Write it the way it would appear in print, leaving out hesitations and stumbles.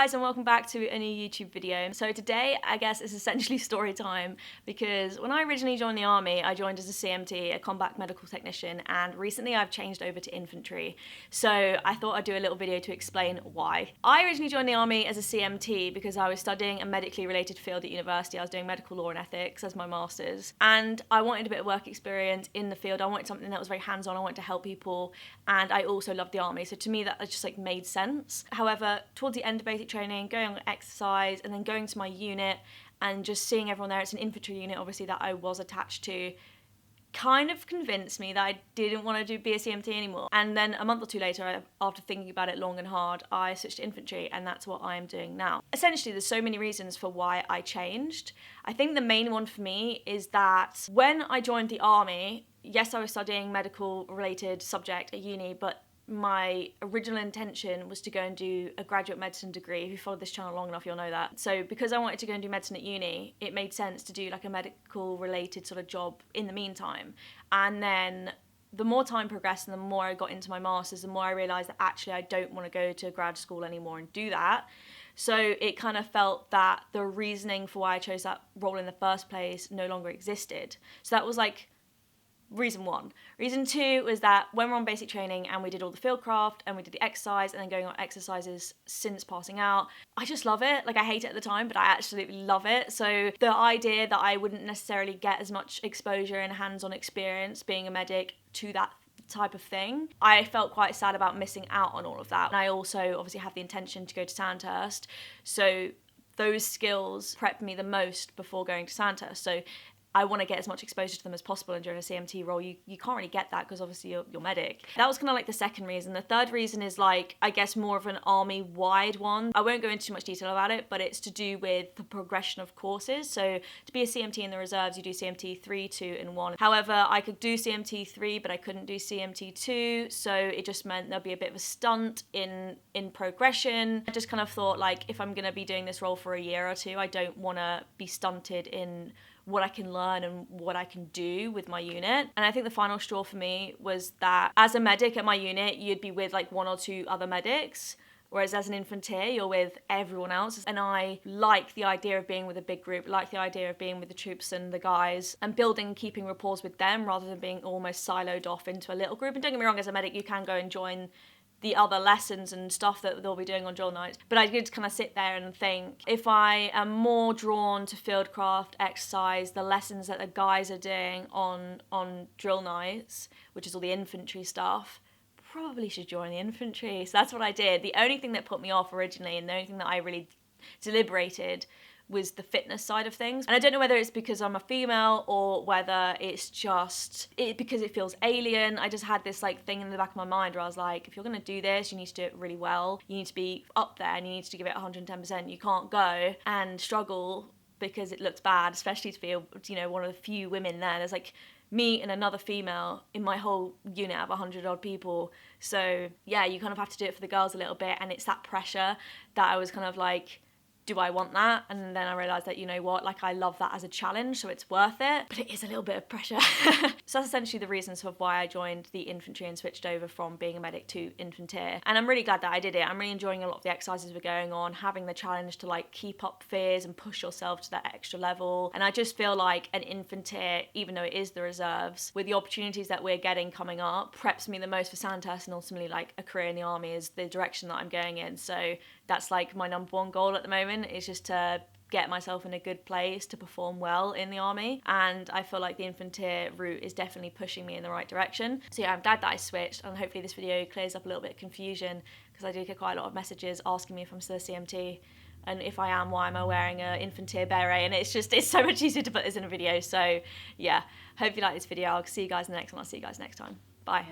guys, and welcome back to a new YouTube video. So today, I guess, is essentially story time, because when I originally joined the army, I joined as a CMT, a combat medical technician, and recently I've changed over to infantry. So I thought I'd do a little video to explain why. I originally joined the army as a CMT because I was studying a medically related field at university. I was doing medical law and ethics as my master's, and I wanted a bit of work experience in the field. I wanted something that was very hands-on. I wanted to help people, and I also loved the army. So to me, that just like made sense. However, towards the end of basic training, going on exercise, and then going to my unit and just seeing everyone there, it's an infantry unit obviously that I was attached to, kind of convinced me that I didn't want to be a CMT anymore. And then a month or two later, after thinking about it long and hard, I switched to infantry, and that's what I'm doing now. Essentially, there's so many reasons for why I changed. I think the main one for me is that when I joined the army, yes, I was studying medical related subject at uni, but my original intention was to go and do a graduate medicine degree. If you followed this channel long enough, you'll know that. So because I wanted to go and do medicine at uni, it made sense to do like a medical related sort of job in the meantime. And then the more time progressed and the more I got into my masters, the more I realised that actually I don't want to go to grad school anymore and do that. So it kind of felt that the reasoning for why I chose that role in the first place no longer existed. So that was like reason one. Reason two was that when we're on basic training and we did all the fieldcraft and we did the exercise and then going on exercises since passing out, I just love it. Like, I hate it at the time, but I absolutely love it. So the idea that I wouldn't necessarily get as much exposure and hands-on experience being a medic to that type of thing, I felt quite sad about missing out on all of that. And I also obviously have the intention to go to Sandhurst, so those skills prepped me the most before going to Sandhurst. So I want to get as much exposure to them as possible, and during a CMT role you can't really get that because obviously you're medic. That was kind of like the second reason. The third reason is like, I guess, more of an army-wide one. I won't go into too much detail about it, but it's to do with the progression of courses. So to be a CMT in the reserves, you do CMT 3, 2 and 1. However, I could do CMT 3, but I couldn't do CMT 2, so it just meant there'd be a bit of a stunt in progression. I just kind of thought, like, if I'm going to be doing this role for a year or two, I don't want to be stunted in what I can learn and what I can do with my unit. And I think the final straw for me was that as a medic at my unit, you'd be with like one or two other medics, whereas as an infanteer, you're with everyone else. And I like the idea of being with a big group, like the idea of being with the troops and the guys and building, keeping rapport with them rather than being almost siloed off into a little group. And don't get me wrong, as a medic, you can go and join the other lessons and stuff that they'll be doing on drill nights. But I did kind of sit there and think, if I am more drawn to fieldcraft exercise, the lessons that the guys are doing on drill nights, which is all the infantry stuff, probably should join the infantry. So that's what I did. The only thing that put me off originally, and the only thing that I really deliberated, was the fitness side of things. And I don't know whether it's because I'm a female or whether it's just because it feels alien. I just had this like thing in the back of my mind where I was like, if you're gonna do this, you need to do it really well. You need to be up there and you need to give it 110%. You can't go and struggle because it looks bad, especially to be, you know, one of the few women there. There's like me and another female in my whole unit of 100 odd people. So yeah, you kind of have to do it for the girls a little bit, and it's that pressure that I was kind of like, do I want that? And then I realised that, you know what, like, I love that as a challenge, so it's worth it, but it is a little bit of pressure. So that's essentially the reasons of why I joined the infantry and switched over from being a medic to infanteer. And I'm really glad that I did it. I'm really enjoying a lot of the exercises we're going on, having the challenge to like keep up fears and push yourself to that extra level. And I just feel like an infanteer, even though it is the reserves, with the opportunities that we're getting coming up, preps me the most for Sandhurst and ultimately like a career in the army is the direction that I'm going in. So that's like my number one goal at the moment, is just to get myself in a good place to perform well in the army. And I feel like the infanteer route is definitely pushing me in the right direction. So yeah, I'm glad that I switched, and hopefully this video clears up a little bit of confusion, because I do get quite a lot of messages asking me if I'm still a CMT, and if I am, why am I wearing an infanteer beret? And it's so much easier to put this in a video. So yeah, hope you like this video. I'll see you guys in the next one. I'll see you guys next time. Bye.